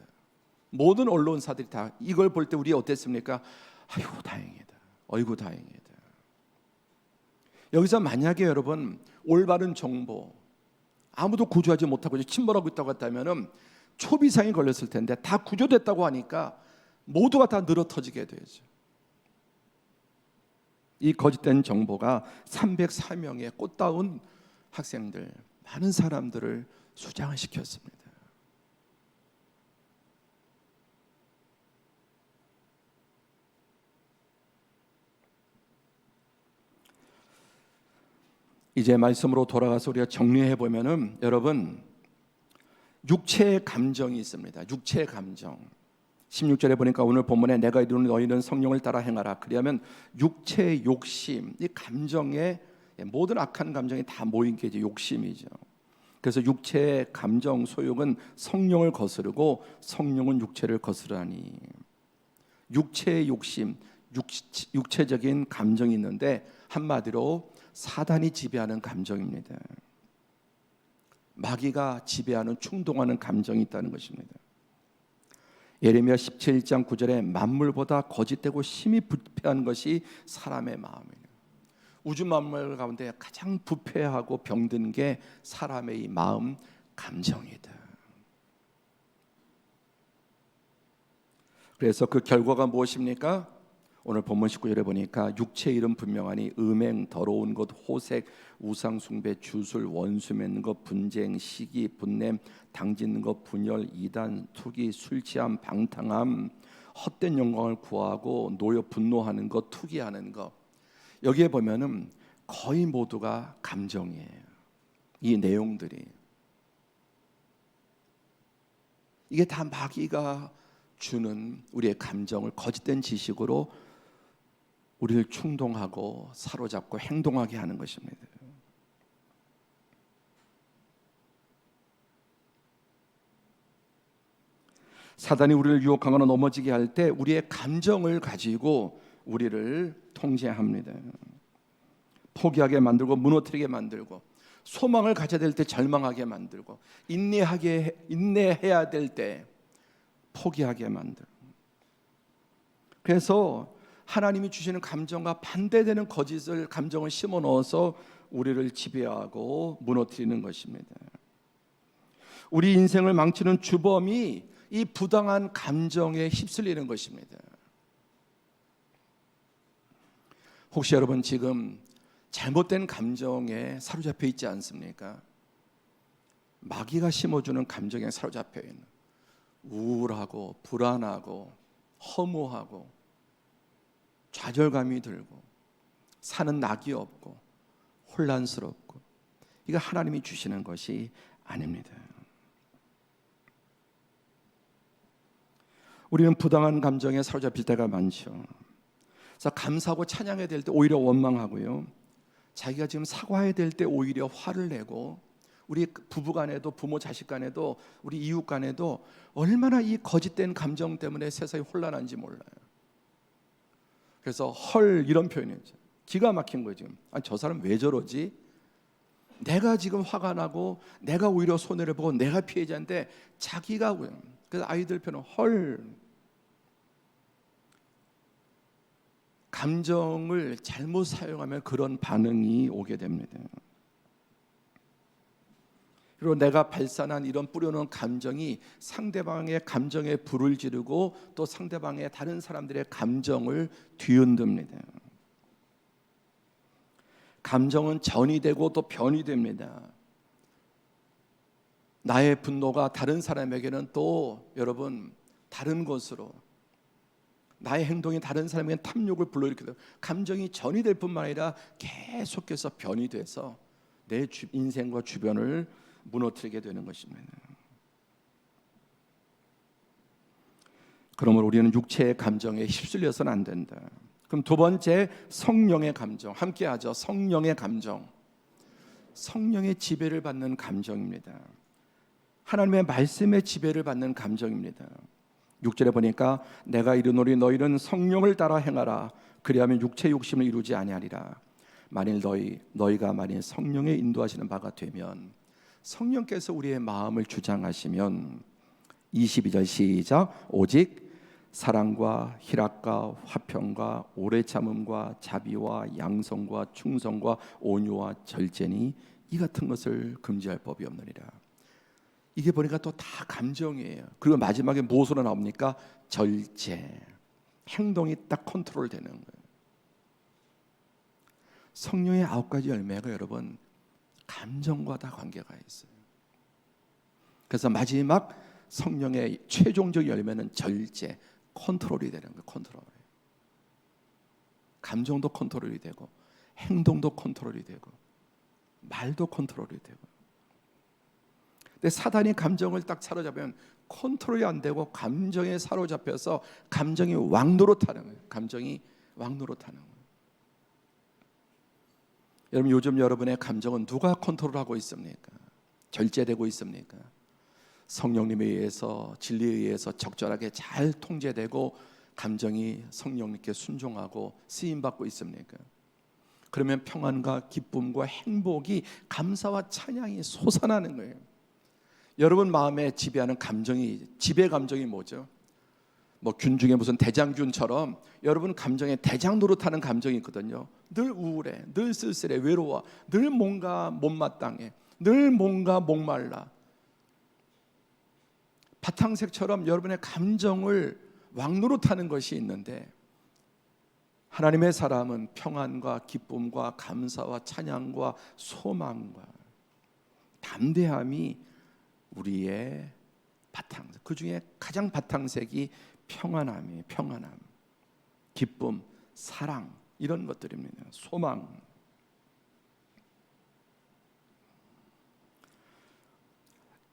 모든 언론사들이 다 이걸 볼 때 우리 어땠습니까? 아이고 다행이다, 어이구 다행이다. 여기서 만약에 여러분 올바른 정보, 아무도 구조하지 못하고 침몰하고 있다고 했다면 초비상이 걸렸을 텐데, 다 구조됐다고 하니까 모두가 다 늘어터지게 되죠. 이 거짓된 정보가 304명의 꽃다운 학생들, 많은 사람들을 수장을 시켰습니다. 이제 말씀으로 돌아가서 우리가 정리해 보면은, 여러분, 육체의 감정이 있습니다. 육체의 감정. 16절에 보니까 오늘 본문에 내가 이루는 너희는 성령을 따라 행하라. 그러면 육체의 욕심, 이 감정의 모든 악한 감정이 다 모인 게 이제 욕심이죠. 그래서 육체의 감정 소욕은 성령을 거스르고 성령은 육체를 거스르니, 육체의 욕심, 육체적인 감정이 있는데 한마디로 사단이 지배하는 감정입니다. 마귀가 지배하는, 충동하는 감정이 있다는 것입니다. 예레미야 17장 9절에 만물보다 거짓되고 심히 부패한 것이 사람의 마음이에요. 우주 만물 가운데 가장 부패하고 병든 게 사람의 이 마음, 감정이다. 그래서 그 결과가 무엇입니까? 오늘 본문 19절에 보니까 육체 이름 분명하니 음행, 더러운 것, 호색, 우상 숭배, 주술, 원수 맺는 것, 분쟁, 시기, 분냄, 당짓는 것, 분열, 이단, 투기, 술 취함, 방탕함, 헛된 영광을 구하고 노여 분노하는 것, 투기하는 것. 여기에 보면은 거의 모두가 감정이에요. 이 내용들이, 이게 다 마귀가 주는 우리의 감정을 거짓된 지식으로 우리를 충동하고 사로잡고 행동하게 하는 것입니다. 사단이 우리를 유혹하거나 넘어지게 할 때 우리의 감정을 가지고 우리를 통제합니다. 포기하게 만들고 무너뜨리게 만들고, 소망을 가져야 될 때 절망하게 만들고, 인내해야 될 때 포기하게 만들고. 그래서 하나님이 주시는 감정과 반대되는 감정을 심어 넣어서 우리를 지배하고 무너뜨리는 것입니다. 우리 인생을 망치는 주범이 이 부당한 감정에 휩쓸리는 것입니다. 혹시 여러분 지금 잘못된 감정에 사로잡혀 있지 않습니까? 마귀가 심어주는 감정에 사로잡혀 있는, 우울하고 불안하고 허무하고 좌절감이 들고 사는 낙이 없고 혼란스럽고, 이거 하나님이 주시는 것이 아닙니다. 우리는 부당한 감정에 사로잡힐 때가 많죠. 그래서 감사하고 찬양해야 될 때 오히려 원망하고요, 자기가 지금 사과해야 될 때 오히려 화를 내고, 우리 부부 간에도, 부모 자식 간에도, 우리 이웃 간에도 얼마나 이 거짓된 감정 때문에 세상이 혼란한지 몰라요. 그래서 헐, 이런 표현이죠. 기가 막힌 거예요. 지금 저 사람 왜 저러지? 내가 지금 화가 나고 내가 오히려 손해를 보고 내가 피해자인데 자기가, 그래서 아이들 표현은 헐. 감정을 잘못 사용하면 그런 반응이 오게 됩니다. 그리고 내가 발산한 이런 뿌려놓은 감정이 상대방의 감정에 불을 지르고 또 상대방의 다른 사람들의 감정을 뒤흔듭니다. 감정은 전이 되고 또 변이 됩니다. 나의 분노가 다른 사람에게는 또 여러분 다른 것으로, 나의 행동이 다른 사람에게 탐욕을 불러일으키게 되고, 감정이 전이 될 뿐만 아니라 계속해서 변이 돼서 내 인생과 주변을 무너뜨리게 되는 것입니다. 그러므로 우리는 육체의 감정에 휩쓸려서는 안 된다. 그럼 두 번째, 성령의 감정. 함께 하죠. 성령의 감정. 성령의 지배를 받는 감정입니다. 하나님의 말씀의 지배를 받는 감정입니다. 6절에 보니까 내가 이르노니 너희는 성령을 따라 행하라. 그리하면 육체 욕심을 이루지 아니하리라. 만일 너희가 만일 성령의 인도하시는 바가 되면, 성령께서 우리의 마음을 주장하시면, 22절 시작. 오직 사랑과 희락과 화평과 오래 참음과 자비와 양성과 충성과 온유와 절제니 이 같은 것을 금지할 법이 없느니라. 이게 보니까 또 다 감정이에요. 그리고 마지막에 무엇으로 나옵니까? 절제. 행동이 딱 컨트롤 되는 거예요. 성령의 9가지 열매가 여러분 감정과 다 관계가 있어요. 그래서 마지막 성령의 최종적 열매는 절제, 컨트롤이 되는 거예요. 컨트롤. 감정도 컨트롤이 되고, 행동도 컨트롤이 되고, 말도 컨트롤이 되고. 근데 사단이 감정을 딱 사로잡으면 컨트롤이 안 되고 감정에 사로잡혀서 감정이 왕노릇하는 거예요. 감정이 왕노릇하는 거예요. 여러분, 요즘 여러분의 감정은 누가 컨트롤하고 있습니까? 절제되고 있습니까? 성령님에 의해서, 진리에 의해서 적절하게 잘 통제되고 감정이 성령님께 순종하고 쓰임받고 있습니까? 그러면 평안과 기쁨과 행복이, 감사와 찬양이 솟아나는 거예요. 여러분 마음에 지배하는 감정이, 지배 감정이 뭐죠? 뭐 균 중에 무슨 대장균처럼 여러분 감정에 대장 노릇하는 감정이 있거든요. 늘 우울해, 늘 쓸쓸해, 외로워, 늘 뭔가 못마땅해, 늘 뭔가 목말라. 바탕색처럼 여러분의 감정을 왕노릇하는 것이 있는데, 하나님의 사람은 평안과 기쁨과 감사와 찬양과 소망과 담대함이 우리의 바탕색, 그 중에 가장 바탕색이 평안함이에요. 평안함, 기쁨, 사랑, 이런 것들입니다. 소망.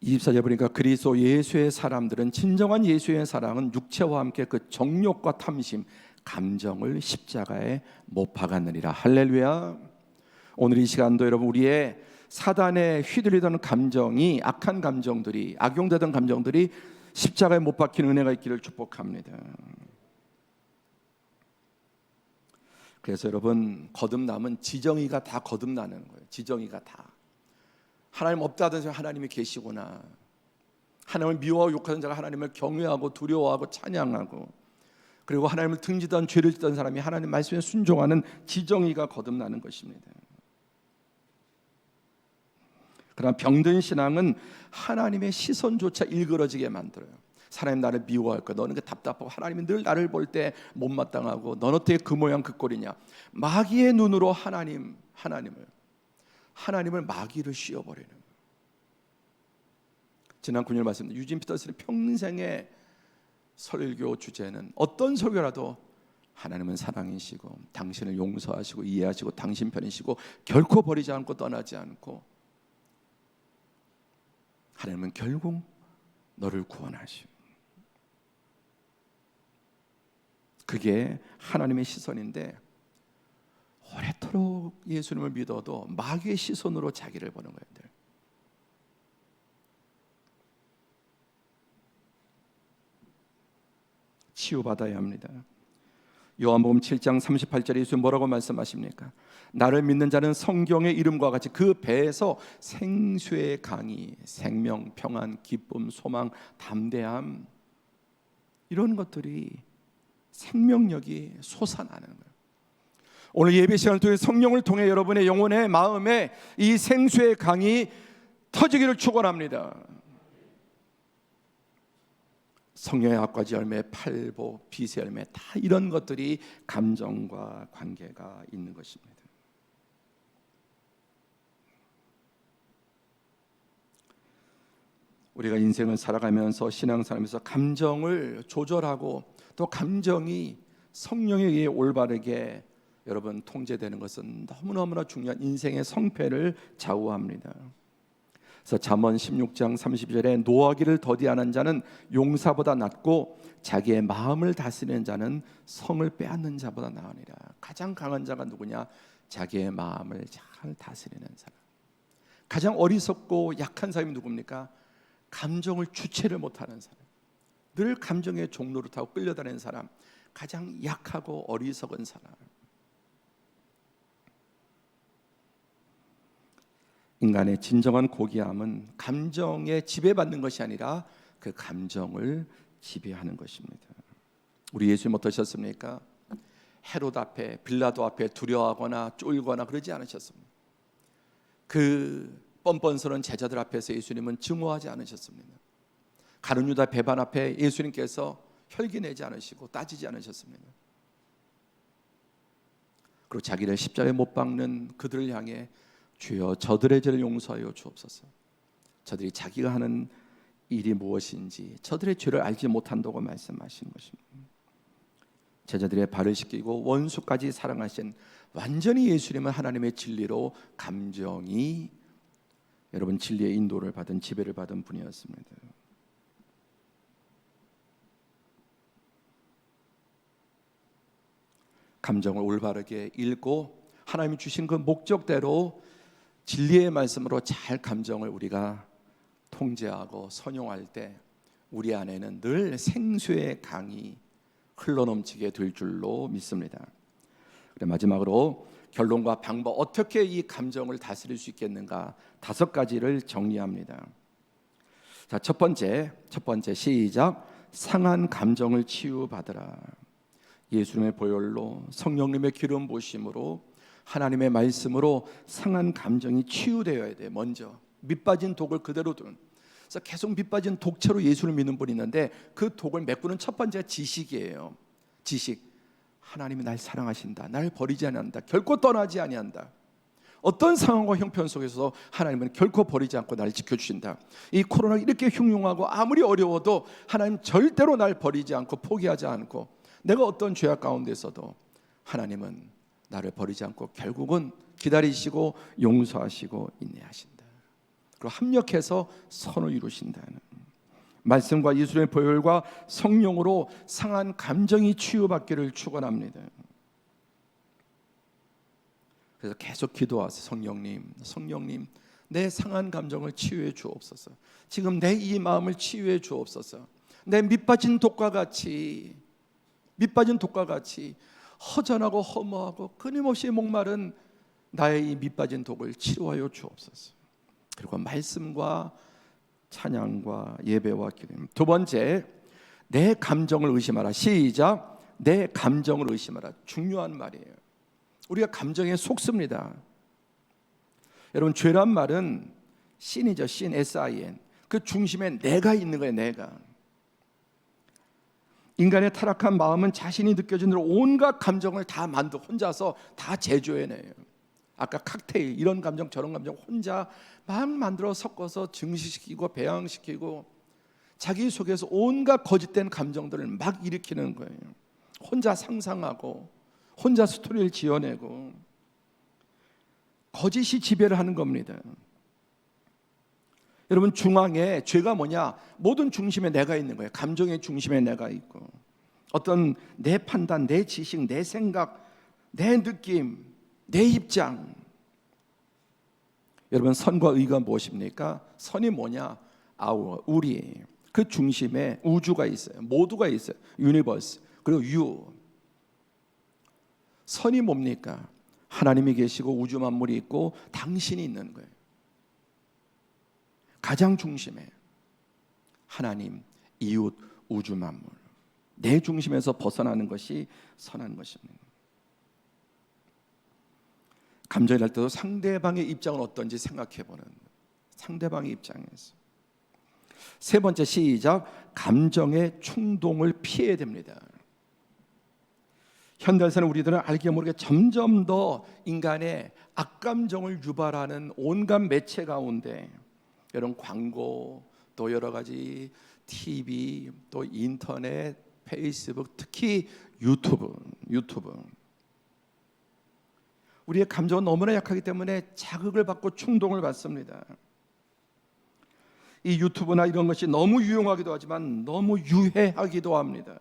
24절 보니까 그리스도 예수의 사람들은, 진정한 예수의 사랑은 육체와 함께 그 정욕과 탐심, 감정을 십자가에 못 박았느니라. 할렐루야. 오늘 이 시간도 여러분, 우리의 사단에 휘둘리던 감정이, 악한 감정들이, 악용되던 감정들이 십자가에 못 박힌 은혜가 있기를 축복합니다. 그래서 여러분, 거듭남은 지정이가 다 거듭나는 거예요. 지정이가 다. 하나님 없다던 자가 하나님이 계시구나. 하나님을 미워하고 욕하는 자가 하나님을 경외하고 두려워하고 찬양하고, 그리고 하나님을 등지던 죄를 짓던 사람이 하나님 말씀에 순종하는 지정이가 거듭나는 것입니다. 그러나 병든 신앙은 하나님의 시선조차 일그러지게 만들어요. 사람이 나를 미워할 거야. 너는 그 답답하고, 하나님이 늘 나를 볼 때 못마땅하고, 넌 어떻게 그 모양 그 꼴이냐. 마귀의 눈으로 하나님을 마귀를 씌워버리는 거예요. 지난 9년 말씀, 유진 피터슨의 평생의 설교 주제는, 어떤 설교라도 하나님은 사랑이시고 당신을 용서하시고 이해하시고 당신 편이시고 결코 버리지 않고 떠나지 않고, 하나님은 결국 너를 구원하시고, 그게 하나님의 시선인데, 오래도록 예수님을 믿어도 마귀의 시선으로 자기를 보는 거예요. 치유받아야 합니다. 요한복음 7장 38절에 예수님 뭐라고 말씀하십니까? 나를 믿는 자는 성경의 이름과 같이 그 배에서 생수의 강이, 생명, 평안, 기쁨, 소망, 담대함, 이런 것들이, 생명력이 솟아나는 거예요. 오늘 예배 시간을 통해 성령을 통해 여러분의 영혼의 마음에 이 생수의 강이 터지기를 축원합니다. 성령의 앞가지 열매, 팔보, 빛의 열매, 다 이런 것들이 감정과 관계가 있는 것입니다. 우리가 인생을 살아가면서, 신앙생활하면서 감정을 조절하고, 또 감정이 성령에 의해 올바르게 여러분 통제되는 것은 너무너무나 중요한 인생의 성패를 좌우합니다. 그래서 잠언 16장 32절에 노하기를 더디하는 자는 용사보다 낫고 자기의 마음을 다스리는 자는 성을 빼앗는 자보다 나으니라. 가장 강한 자가 누구냐? 자기의 마음을 잘 다스리는 사람. 가장 어리석고 약한 사람이 누굽니까? 감정을 주체를 못하는 사람, 늘 감정의 종로를 타고 끌려다니는 사람, 가장 약하고 어리석은 사람. 인간의 진정한 고귀함은 감정에 지배받는 것이 아니라 그 감정을 지배하는 것입니다. 우리 예수님 어떠셨습니까? 헤롯 앞에, 빌라도 앞에 두려워하거나 쫄거나 그러지 않으셨습니다. 그 뻔뻔스러운 제자들 앞에서 예수님은 증오하지 않으셨습니다. 가룟 유다 배반 앞에 예수님께서 혈기내지 않으시고 따지지 않으셨습니다. 그리고 자기를 십자가에 못 박는 그들을 향해 주여 저들의 죄를 용서하여 주옵소서. 저들이 자기가 하는 일이 무엇인지 저들의 죄를 알지 못한다고 말씀하신 것입니다. 제자들의 발을 씻기고 원수까지 사랑하신, 완전히 예수님은 하나님의 진리로 감정이, 여러분 진리의 인도를 받은, 지배를 받은 분이었습니다. 감정을 올바르게 읽고 하나님이 주신 그 목적대로 진리의 말씀으로 잘 감정을 우리가 통제하고 선용할 때 우리 안에는 늘 생수의 강이 흘러넘치게 될 줄로 믿습니다. 그래, 마지막으로 결론과 방법, 어떻게 이 감정을 다스릴 수 있겠는가, 5가지를 정리합니다. 자, 첫 번째 시작. 상한 감정을 치유받으라. 예수님의 보혈로, 성령님의 기름 부으심으로, 하나님의 말씀으로 상한 감정이 치유되어야 돼. 먼저 밑빠진 독을 그대로 둔, 그래서 계속 밑빠진 독채로 예수를 믿는 분이 있는데, 그 독을 메꾸는 첫 번째가 지식이에요. 지식. 하나님이 날 사랑하신다, 날 버리지 아니한다, 결코 떠나지 아니한다. 어떤 상황과 형편 속에서 하나님은 결코 버리지 않고 나를 지켜주신다. 이 코로나가 이렇게 흉흉하고 아무리 어려워도 하나님 절대로 날 버리지 않고 포기하지 않고, 내가 어떤 죄악 가운데 있어도 하나님은 나를 버리지 않고 결국은 기다리시고 용서하시고 인내하신다. 그리고 합력해서 선을 이루신다는 말씀과 예수님의 보혈과 성령으로 상한 감정이 치유받기를 축원합니다. 그래서 계속 기도하세요. 성령님 내 상한 감정을 치유해 주옵소서. 지금 내 이 마음을 치유해 주옵소서. 내 밑빠진 독과 같이 허전하고 허무하고 끊임없이 목마른 나의 이 밑빠진 독을 치료하여 주옵소서. 그리고 말씀과 찬양과 예배와 기도입니다. 두 번째, 내 감정을 의심하라. 시작. 내 감정을 의심하라. 중요한 말이에요. 우리가 감정에 속습니다. 여러분, 죄란 말은 신이죠. 신, S-I-N. 그 중심에 내가 있는 거예요. 내가. 인간의 타락한 마음은 자신이 느껴지는 대로 온갖 감정을 다 혼자서 다 제조해내요. 아까 칵테일, 이런 감정 저런 감정 혼자 막 만들어 섞어서 증식시키고 배양시키고 자기 속에서 온갖 거짓된 감정들을 막 일으키는 거예요. 혼자 상상하고 혼자 스토리를 지어내고 거짓이 지배를 하는 겁니다. 여러분, 중앙에 죄가 뭐냐? 모든 중심에 내가 있는 거예요. 감정의 중심에 내가 있고 어떤 내 판단, 내 지식, 내 생각, 내 느낌, 내 입장. 여러분, 선과 의가 무엇입니까? 선이 뭐냐? 우리. 그 중심에 우주가 있어요. 모두가 있어요. 유니버스. 그리고 유. 선이 뭡니까? 하나님이 계시고 우주 만물이 있고 당신이 있는 거예요. 가장 중심에 하나님, 이웃, 우주 만물. 내 중심에서 벗어나는 것이 선한 것입니다. 감정이랄 때도 상대방의 입장은 어떤지 생각해보는, 상대방의 입장에서. 세 번째, 시작. 감정의 충동을 피해야 됩니다. 현대에서는 우리들은 알게 모르게 점점 더 인간의 악감정을 유발하는 온갖 매체 가운데, 여러분, 광고, 또 여러 가지 TV, 또 인터넷, 페이스북, 특히 유튜브. 우리의 감정은 너무나 약하기 때문에 자극을 받고 충동을 받습니다. 이 유튜브나 이런 것이 너무 유용하기도 하지만 너무 유해하기도 합니다.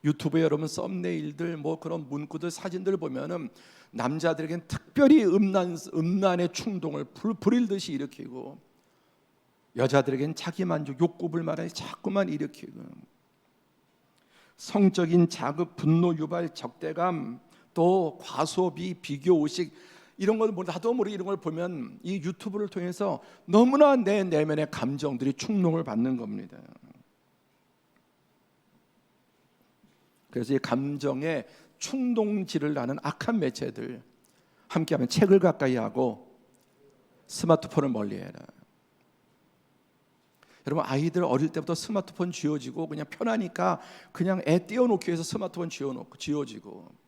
유튜브에 여러분 썸네일들, 뭐 그런 문구들, 사진들 보면은 남자들에겐 특별히 음란의 충동을 불일듯이 일으키고, 여자들에겐 자기 만족, 욕구 불만을 자꾸만 일으키고, 성적인 자극, 분노 유발, 적대감, 또 과소비, 비교 의식, 이런 걸 나도 모르게 이런 걸 보면 이 유튜브를 통해서 너무나 내 내면의 감정들이 충동을 받는 겁니다. 그래서 이 감정의 충동질을 나는 악한 매체들, 함께하면 책을 가까이 하고 스마트폰을 멀리해라. 여러분, 아이들 어릴 때부터 스마트폰 쥐어지고 그냥 편하니까 그냥 애 띄워놓기 위해서 스마트폰 쥐어지고,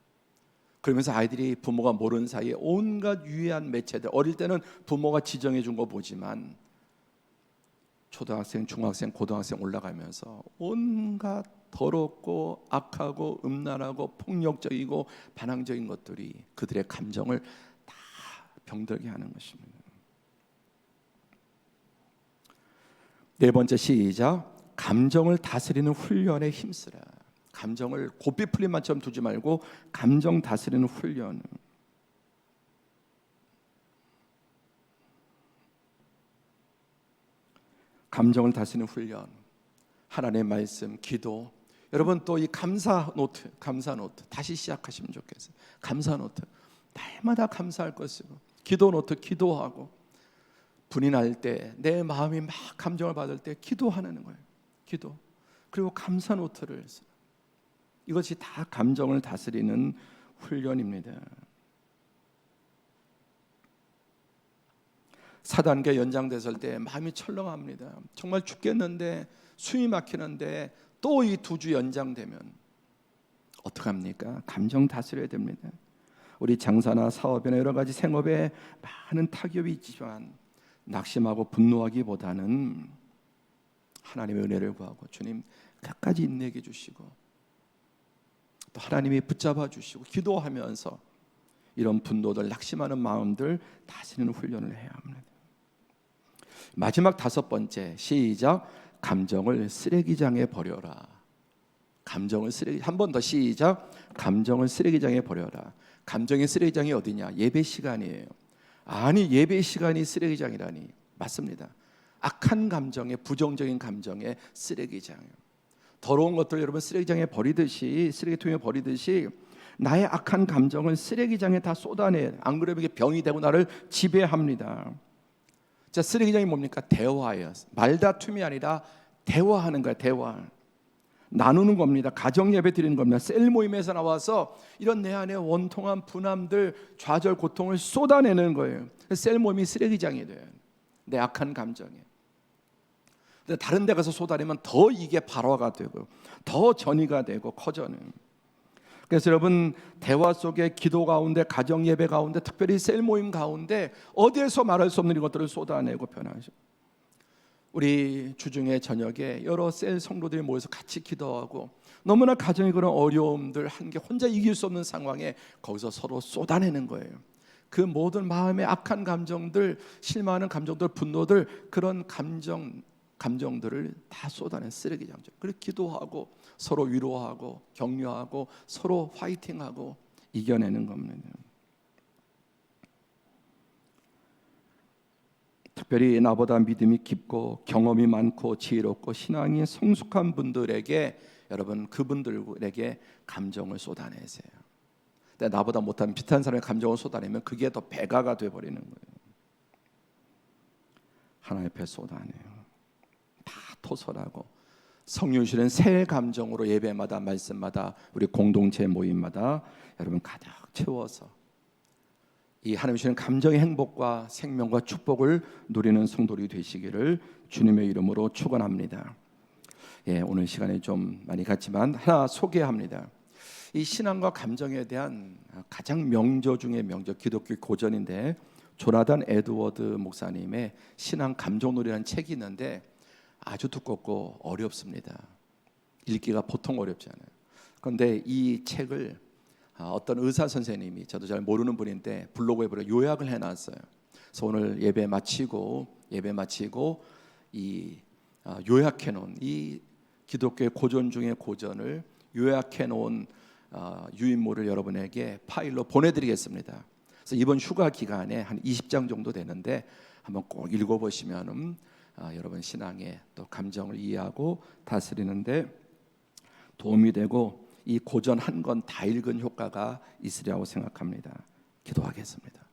그러면서 아이들이 부모가 모르는 사이에 온갖 유해한 매체들, 어릴 때는 부모가 지정해 준 거 보지만 초등학생, 중학생, 고등학생 올라가면서 온갖 더럽고 악하고 음란하고 폭력적이고 반항적인 것들이 그들의 감정을 다 병들게 하는 것입니다. 네 번째, 시작. 감정을 다스리는 훈련에 힘쓰라. 감정을 고삐 풀린 맛처럼 두지 말고 감정 다스리는 훈련. 감정을 다스리는 훈련. 하나님의 말씀, 기도. 여러분, 또 이 감사 노트 다시 시작하시면 좋겠어요. 감사 노트, 날마다 감사할 것 쓰고, 기도 노트, 기도하고, 분이 날 때, 내 마음이 막 감정을 받을 때 기도하는 거예요. 기도. 그리고 감사 노트를 써요. 이것이 다 감정을 다스리는 훈련입니다. 4단계 연장됐을 때 마음이 철렁합니다. 정말 죽겠는데, 숨이 막히는데 또 이 2주 연장되면 어떡합니까? 감정 다스려야 됩니다. 우리 장사나 사업이나 여러 가지 생업에 많은 타격이 있지만 낙심하고 분노하기보다는 하나님의 은혜를 구하고, 주님 끝까지 인내해 주시고, 또 하나님이 붙잡아 주시고, 기도하면서 이런 분노들, 낙심하는 마음들 다스리는 훈련을 해야 합니다. 마지막 5번째, 시작. 감정을 쓰레기장에 버려라. 감정을 쓰레기, 한 번 더 시작. 감정을 쓰레기장에 버려라. 감정의 쓰레기장이 어디냐? 예배 시간이에요. 아니, 예배 시간이 쓰레기장이라니. 맞습니다. 악한 감정의, 부정적인 감정의 쓰레기장이에요. 더러운 것들 여러분 쓰레기장에 버리듯이, 쓰레기통에 버리듯이 나의 악한 감정을 쓰레기장에 다 쏟아내. 안 그러면 이게 병이 되고 나를 지배합니다. 자, 쓰레기장이 뭡니까? 대화예요. 말다툼이 아니라 대화하는 거예요. 대화. 나누는 겁니다. 가정 예배 드리는 겁니다. 셀 모임에서 나와서 이런 내 안에 원통한 분함들, 좌절, 고통을 쏟아내는 거예요. 셀 모임이 쓰레기장이 돼요. 내 악한 감정에. 근데 다른 데 가서 쏟아내면 더 이게 발화가 되고 더 전이가 되고 커져는. 그래서 여러분, 대화 속에, 기도 가운데, 가정 예배 가운데, 특별히 셀 모임 가운데 어디에서 말할 수 없는 것들을 쏟아내고 변하죠. 우리 주중에 저녁에 여러 셀 성도들이 모여서 같이 기도하고 너무나 가정의 그런 어려움들 한 게 혼자 이길 수 없는 상황에 거기서 서로 쏟아내는 거예요. 그 모든 마음의 악한 감정들, 실망하는 감정들, 분노들, 그런 감정들을 다 쏟아낸 쓰레기장죠. 그리고 기도하고 서로 위로하고 격려하고 서로 화이팅하고 이겨내는 겁니다. 특별히 나보다 믿음이 깊고 경험이 많고 지혜롭고 신앙이 성숙한 분들에게, 여러분 그분들에게 감정을 쏟아내세요. 근데 나보다 못한 비슷한 사람의 감정을 쏟아내면 그게 더 배가가 돼버리는 거예요. 하나님 앞에 쏟아내요. 다 토설하고 성령 주시는 새 감정으로 예배마다, 말씀마다, 우리 공동체 모임마다 여러분 가득 채워서 이 하나님 주시는 감정의 행복과 생명과 축복을 누리는 성도들이 되시기를 주님의 이름으로 축원합니다. 예, 오늘 시간이 좀 많이 갔지만 하나 소개합니다. 이 신앙과 감정에 대한 가장 명저 중에 명저, 기독교 고전인데 조나단 에드워드 목사님의 신앙 감정놀이라는 책이 있는데 아주 두껍고 어렵습니다. 읽기가 보통 어렵지 않아요. 그런데 이 책을 어떤 의사 선생님이, 저도 잘 모르는 분인데 블로그에 요약을 해놨어요. 그래서 오늘 예배 마치고 이 요약해놓은 이 기독교의 고전 중의 고전을 요약해놓은 유인물을 여러분에게 파일로 보내드리겠습니다. 그래서 이번 휴가 기간에 한 20장 정도 되는데 한번 꼭 읽어보시면 여러분 신앙의 또 감정을 이해하고 다스리는데 도움이 되고 이 고전 한 권 다 읽은 효과가 있으리라고 생각합니다. 기도하겠습니다.